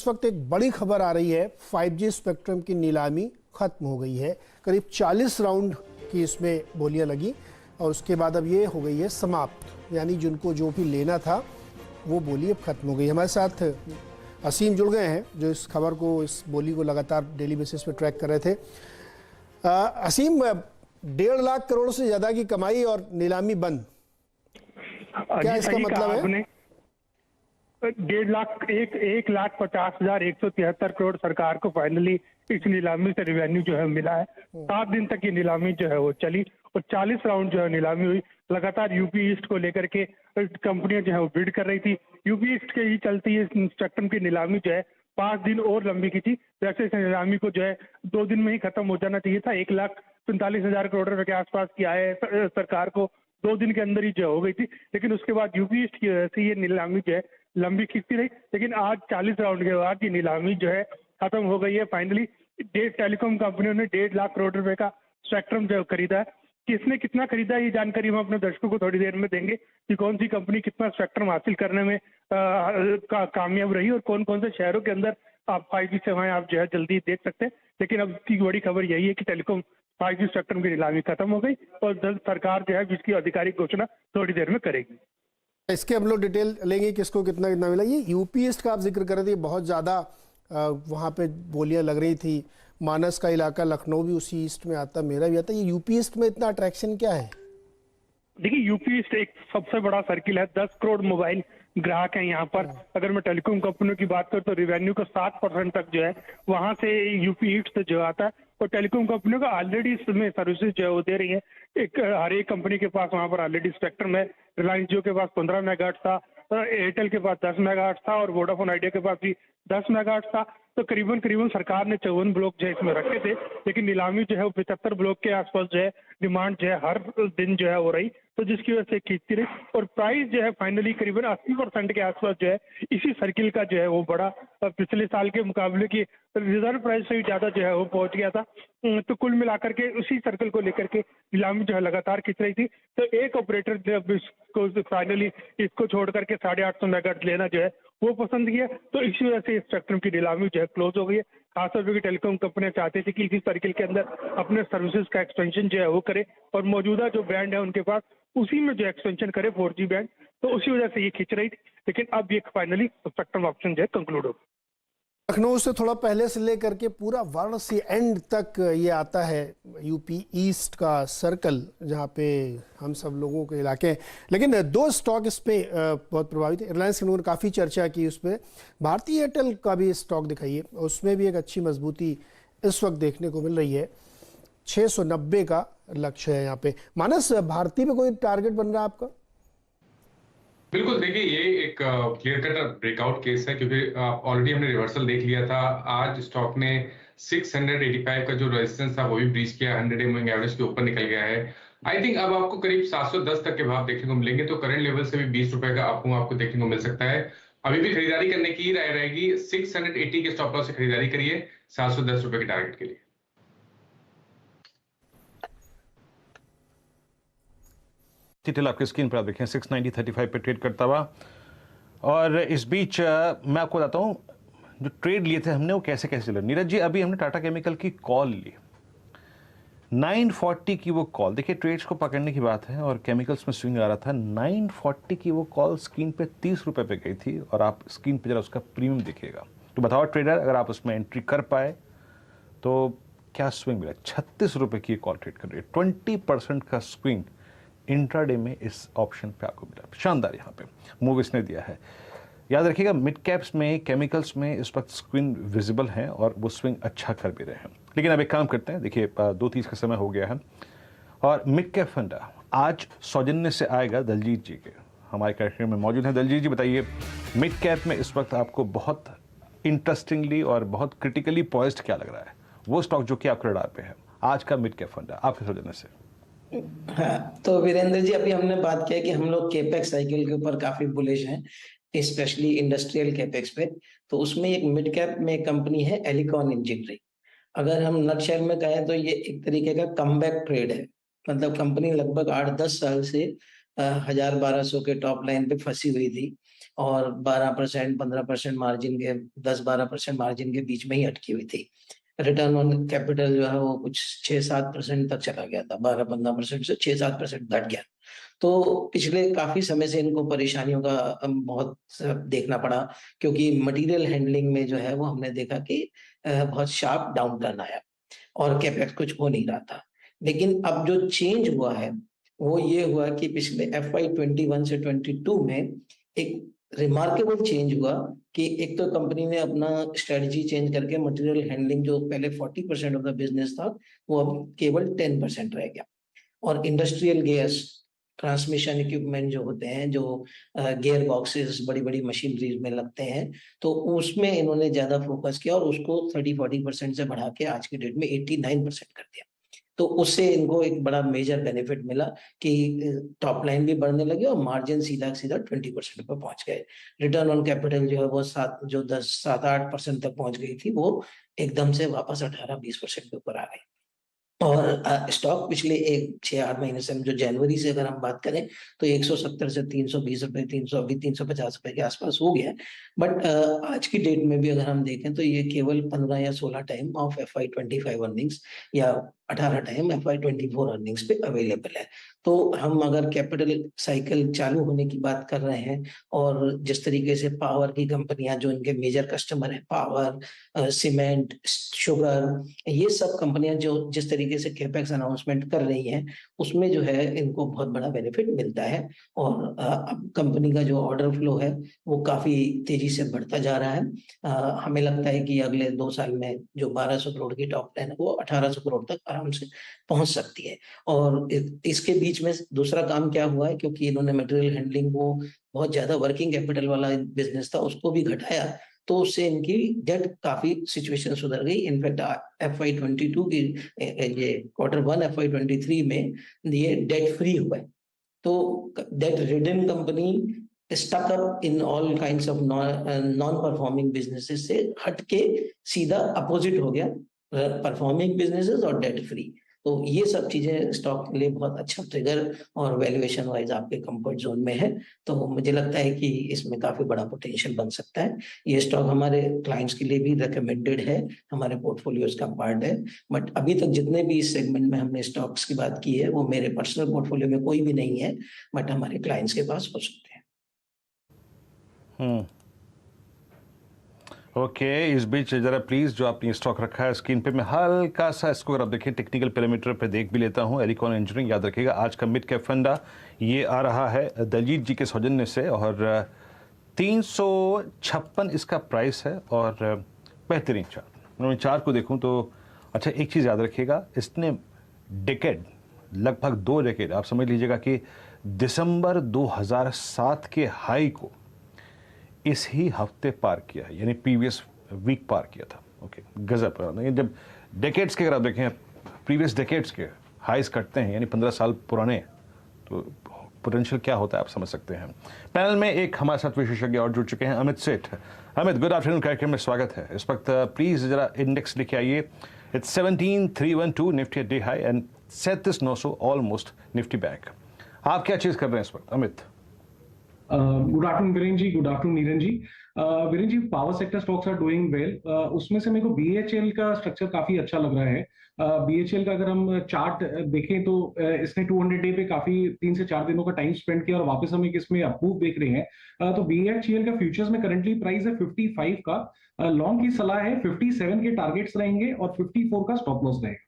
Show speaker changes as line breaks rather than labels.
इस वक्त एक बड़ी खबर आ रही है, 5G स्पेक्ट्रम की नीलामी खत्म हो गई है। करीब 40 राउंड की इसमें बोलियां लगी और उसके बाद अब ये हो गई है समाप्त, यानी जिनको जो भी लेना था वो बोली अब खत्म हो गई। हमारे साथ असीम जुड़ गए हैं जो इस खबर को, इस बोली को लगातार डेली बेसिस पे ट्रैक कर रहे थे। असीम, 1.5 लाख करोड़ से ज्यादा की कमाई और नीलामी बंद, क्या इसका मतलब है?
1,50,173 करोड़ सरकार को फाइनली इस नीलामी से रेवेन्यू जो है मिला है। 7 दिन तक ये नीलामी जो है वो चली और 40 राउंड जो है नीलामी हुई। लगातार यूपी ईस्ट को लेकर के कंपनियां जो है वो बिड कर रही थी। यूपी ईस्ट के ही चलती है स्पेक्ट्रम की नीलामी जो है 5 दिन और लंबी की थी। वैसे इस नीलामी को जो है 2 दिन में ही खत्म हो जाना चाहिए था। 1,45,000 करोड़ रुपए के आसपास की आय सरकार को 2 दिन के अंदर ही जो हो गई थी, लेकिन उसके बाद यूपी ईस्ट की वजह से ये नीलामी जो है लंबी खिंचती रही। लेकिन आज 40 राउंड के बाद ये नीलामी जो है खत्म हो गई है। फाइनली टेलीकॉम कंपनियों ने 1.5 लाख करोड़ रुपए का स्पेक्ट्रम जो खरीदा है। किसने कितना खरीदा है ये जानकारी हम अपने दर्शकों को थोड़ी देर में देंगे कि कौन सी कंपनी कितना स्पेक्ट्रम हासिल करने में कामयाब रही और कौन कौन से शहरों के अंदर आप 5G सेवाएं आप जो है जल्दी देख सकते हैं। लेकिन अब की बड़ी खबर यही है कि टेलीकॉम 5G स्पेक्ट्रम की नीलामी खत्म हो गई और जल्द सरकार जो है जिसकी आधिकारिक घोषणा थोड़ी देर में करेगी।
इसके हम लोग डिटेल लेंगे, किसको कितना कितना मिला। ये यूपी ईस्ट का आप जिक्र कर रहे थे, बहुत ज़्यादा वहाँ पे बोलियां लग रही थी। मानस का इलाका, लखनऊ भी उसी ईस्ट में आता, मेरा भी आता। ये यूपी ईस्ट में इतना अट्रैक्शन क्या है?
देखिए, यूपी ईस्ट एक सबसे बड़ा सर्किल है। 10 करोड़ मोबाइल ग्राहक हैं यहाँ पर। अगर मैं टेलीकॉम कंपनियों की बात करूँ तो रेवेन्यू का 7% तक जो है वहां से यूपी ईस्ट से जो आता है। और टेलीकॉम कंपनियों का ऑलरेडी इसमें सर्विसेज जो है वो दे रही है। हर एक कंपनी के पास वहां पर ऑलरेडी स्पेक्ट्रम है। रिलायंस जियो के पास 15 मेगाहर्ट्ज था, एयरटेल के पास 10 मेगाहर्ट्ज था और वोडाफोन आइडिया के पास भी 10 मेगाहर्ट्ज था। तो करीबन सरकार ने 54 ब्लॉक जो है इसमें रखे थे, लेकिन नीलामी जो है वो 75 ब्लॉक के आसपास जो है डिमांड जो है हर दिन जो है हो रही, तो जिसकी वजह से खींचती रही। और प्राइस जो है फाइनली करीबन 80% के आसपास जो है इसी सर्किल का जो है वो बड़ा पिछले साल के मुकाबले की रिजर्व प्राइस से भी ज्यादा जो है वो पहुंच गया था। तो कुल मिलाकर के उसी सर्कल को लेकर के नीलामी जो है लगातार खींच रही थी। तो एक ऑपरेटर जब इसको फाइनली इसको छोड़ करके 850 मेगाहर्ट्ज लेना जो है वो पसंद किया, तो इसी वजह से स्पेक्ट्रम की नीलामी जो है क्लोज हो गई है। खासतौर पर टेलीकॉम कंपनियां चाहती थी कि इसी सर्किल के अंदर अपने सर्विसेज का एक्सपेंशन जो है वो करे और मौजूदा जो बैंड है उनके पास उसी में जो एक्सपेंशन करे 4G बैंड, तो उसी वजह से ये खींच रही थी। लेकिन अब ये फाइनली स्पेक्ट्रम ऑप्शन जो है कंक्लूड हो।
लखनऊ से थोड़ा पहले से लेकर के पूरा वाराणसी एंड तक ये आता है यूपी ईस्ट का सर्कल, जहाँ पे हम सब लोगों के इलाके हैं। लेकिन 2 स्टॉक इस पे बहुत प्रभावित है। रिलायंस ने काफ़ी चर्चा की उस पर, भारतीय एयरटेल का भी स्टॉक दिखाइए, उसमें भी एक अच्छी मजबूती इस वक्त देखने को मिल रही है। 690 का लक्ष्य है यहाँ पे। मानस, भारतीय पे कोई टारगेट बन रहा है आपका?
बिल्कुल, देखिए ये एक क्लियर कट ब्रेकआउट केस है, क्योंकि ऑलरेडी हमने रिवर्सल देख लिया था। आज स्टॉक ने 685 का जो रेजिस्टेंस था वो भी ब्रीच किया, 100 मूविंग एवरेज के ऊपर निकल गया है। आई थिंक अब आपको करीब 710 तक के भाव देखने को मिलेंगे, तो करंट लेवल से भी 20 रुपए का अप आपको देखने को मिल सकता है। अभी भी खरीदारी करने की राय रहेगी। 680 के स्टॉप लॉस से खरीदारी करिए 710 रुपए के टारगेट के लिए।
डिटेल आपके स्क्रीन पर आप देखें, 690.35 पे ट्रेड करता हुआ। और इस बीच मैं आपको बताता हूँ जो ट्रेड लिए थे हमने वो कैसे कैसे चले। नीरज जी, अभी हमने टाटा केमिकल की कॉल ली, 940 की वो कॉल। देखिए, ट्रेड्स को पकड़ने की बात है और केमिकल्स में स्विंग आ रहा था। 940 की वो कॉल स्क्रीन पे 30 रुपए पे गई थी और आप स्क्रीन पे जरा उसका प्रीमियम देखिएगा। तो बताओ ट्रेडर, अगर आप उसमें एंट्री कर पाए तो क्या स्विंग मिला। 36 रुपए की कॉल ट्रेड कर रही है, 20% का स्विंग इंट्राडे में इस ऑप्शन पे आपको मिला। शानदार यहाँ पे मूव इसने दिया है। याद रखिएगा, मिड कैप्स में, केमिकल्स में इस वक्त स्विंग विजिबल है और वो स्विंग अच्छा कर भी रहे हैं। लेकिन अब एक काम करते हैं, देखिए 2:30 का समय हो गया है और मिड कैप फंड आज सौजन्य से आएगा दलजीत जी के, हमारे कार्यक्रम में मौजूद हैं। दलजीत जी, बताइए मिड कैप में इस वक्त आपको बहुत इंटरेस्टिंगली और बहुत क्रिटिकली पॉइज्ड क्या लग रहा है, वो स्टॉक जो कि आपके रडार पे है आज का मिड कैप फंड आपके सौजन्य से?
हाँ, तो वीरेंद्र जी, अभी हमने बात किया कि हम लोग केपेक्स साइकिल के ऊपर काफी बुलिश हैं, स्पेशली इंडस्ट्रियल केपेक्स पे। तो उसमें एक मिड कैप में कंपनी है एलिकॉन इंजीनियरिंग। अगर हम नटशेल में कहें तो ये एक तरीके का कमबैक ट्रेड है। मतलब कंपनी लगभग 8-10 साल से 1000-1200 के टॉप लाइन पे फंसी हुई थी और 12% 15% मार्जिन के 10-12% मार्जिन के बीच में ही अटकी हुई थी। रिटर्न ऑन कैपिटल जो है वो कुछ 6-7% तक चला गया था, 12-15% से 6-7% घट गया। तो पिछले काफी समय से इनको परेशानियों का बहुत देखना पड़ा, क्योंकि मटेरियल हैंडलिंग में जो है वो हमने देखा कि बहुत शार्प डाउन टर्न आया और कैपेक्स कुछ हो नहीं रहा था। लेकिन अब जो चेंज हुआ है वो ये हुआ कि पिछले FY 21 से 22 में एक रिमार्केबल चेंज हुआ कि एक तो कंपनी ने अपना स्ट्रेटजी चेंज करके मटेरियल हैंडलिंग जो पहले 40% ऑफ द बिजनेस था वो अब केवल 10% रह गया। और इंडस्ट्रियल गियर्स, ट्रांसमिशन इक्विपमेंट जो होते हैं, जो गियर बॉक्सेस बड़ी-बड़ी मशीनरीज में लगते हैं, तो उसमें इन्होंने ज्यादा फोकस किया और उसको 30-40% से बढ़ा के आज की डेट में 89% कर दिया। तो उससे इनको एक बड़ा मेजर बेनिफिट मिला कि टॉप लाइन भी बढ़ने लगे और मार्जिन सीधा-सीधा 20% पे पहुंच गए। रिटर्न ऑन कैपिटल जो है वो 7-8% तक पहुंच गई थी, वो एकदम से वापस 18-20% के ऊपर आ गई। और स्टॉक पिछले 6-8 महीने से, जो जनवरी से अगर हम बात करें, तो 170 से 320 रुपए, 300, अभी 350 रुपए के आसपास हो गया है। बट आज की डेट में भी अगर हम देखें तो ये केवल 15 या 16 टाइम ऑफ FY 25 अर्निंग्स या 18 टाइम FY 24 अर्निंग्स पे अवेलेबल है। तो हम अगर कैपिटल साइकिल चालू होने की बात कर रहे हैं और जिस तरीके से पावर की कंपनियां, जो इनके मेजर कस्टमर है, पावर, सीमेंट, शुगर, ये सब कंपनियां जो जिस तरीके से कैपेक्स अनाउंसमेंट कर रही हैं, उसमें जो है इनको बहुत बड़ा बेनिफिट मिलता है। और अब कंपनी का जो ऑर्डर फ्लो है वो काफी तेजी से बढ़ता जा रहा है। हमें लगता है कि अगले 2 साल में जो 1200 करोड़ की टॉप लाइन है वो 1800 करोड़ तक आराम से पहुंच सकती है। और इसके बीच में दूसरा काम क्या हुआ है, क्योंकि इन्होंने मटेरियल हैंडलिंग को बहुत ज्यादा वर्किंग कैपिटल वाला बिजनेस था, उसको भी घटाया, तो उससे इनकी डेट काफी सिचुएशन सुधर गई। इनफैक्ट FY 22 की ये Q1 FY 23 में ये डेट फ्री हुआ है। तो debt ridden company stuck up in all kinds of non performing businesses से हट के सीधा अपोजिट हो गया, परफॉर्मिंग बिजनेसेस और डेट फ्री। तो ये सब चीजें स्टॉक के लिए बहुत अच्छा ट्रिगर और वैल्यूएशन वाइज आपके कंफर्ट जोन में है। तो मुझे लगता है कि इसमें काफी बड़ा पोटेंशियल बन सकता है। ये स्टॉक हमारे क्लाइंट्स के लिए भी रिकमेंडेड है, हमारे पोर्टफोलियोज का पार्ट है। बट अभी तक जितने भी इस सेगमेंट में हमने स्टॉक्स की बात की है वो मेरे पर्सनल पोर्टफोलियो में कोई भी नहीं है, बट हमारे क्लाइंट्स के पास हो सकते हैं।
ओके, इस बीच जरा प्लीज़ जो आपने स्टॉक रखा है स्क्रीन पे, मैं हल्का सा इसको अगर आप देखें टेक्निकल पैरामीटर पे देख भी लेता हूँ। एलिकॉन इंजीनियरिंग, याद रखिएगा आज का मिड कैप फंडा ये आ रहा है दलजीत जी के सौजन्य से, और 356 इसका प्राइस है और बेहतरीन चार्ट। मैं चार्ट को देखूँ तो अच्छा, एक चीज़ याद रखिएगा, इसने डेकेड, लगभग 2 डेकेड आप समझ लीजिएगा कि दिसंबर 2007 के हाई को इस ही हफ्ते पार किया है, यानी प्रीवियस वीक पार किया था। ओके, गजब। जब डेकेड्स के अगर आप देखें, प्रीवियस डेकेड्स के हाईज कटते हैं, यानी 15 साल पुराने, तो पोटेंशियल क्या होता है आप समझ सकते हैं। पैनल में एक हमारे साथ विशेषज्ञ और जुड़ चुके हैं, अमित सेठ। अमित, गुड आफ्टरनून, कार्यक्रम में स्वागत है। इस वक्त प्लीज जरा इंडेक्स लेके आइए। It's 17,312 Nifty day high and 37,900 almost Nifty bank. आप क्या चीज कर रहे हैं इस वक्त Amit?
Good afternoon Viren ji, good afternoon Niran ji. Viren ji, power sector stocks are doing well. उसमें से मेरे को BHEL का स्ट्रक्चर काफी अच्छा लग रहा है। BHEL का अगर हम चार्ट देखें तो इसने 200 डे पे काफी 3 से 4 दिनों का टाइम स्पेंड किया और वापस हम एक इसमें अप्रूव देख रहे हैं। तो BHEL का फ्यूचर्स में करंटली प्राइस है 55 का। लॉन्ग की सलाह है 57 के टारगेट्स रहेंगे और 54 का स्टॉप लॉस रहेगा।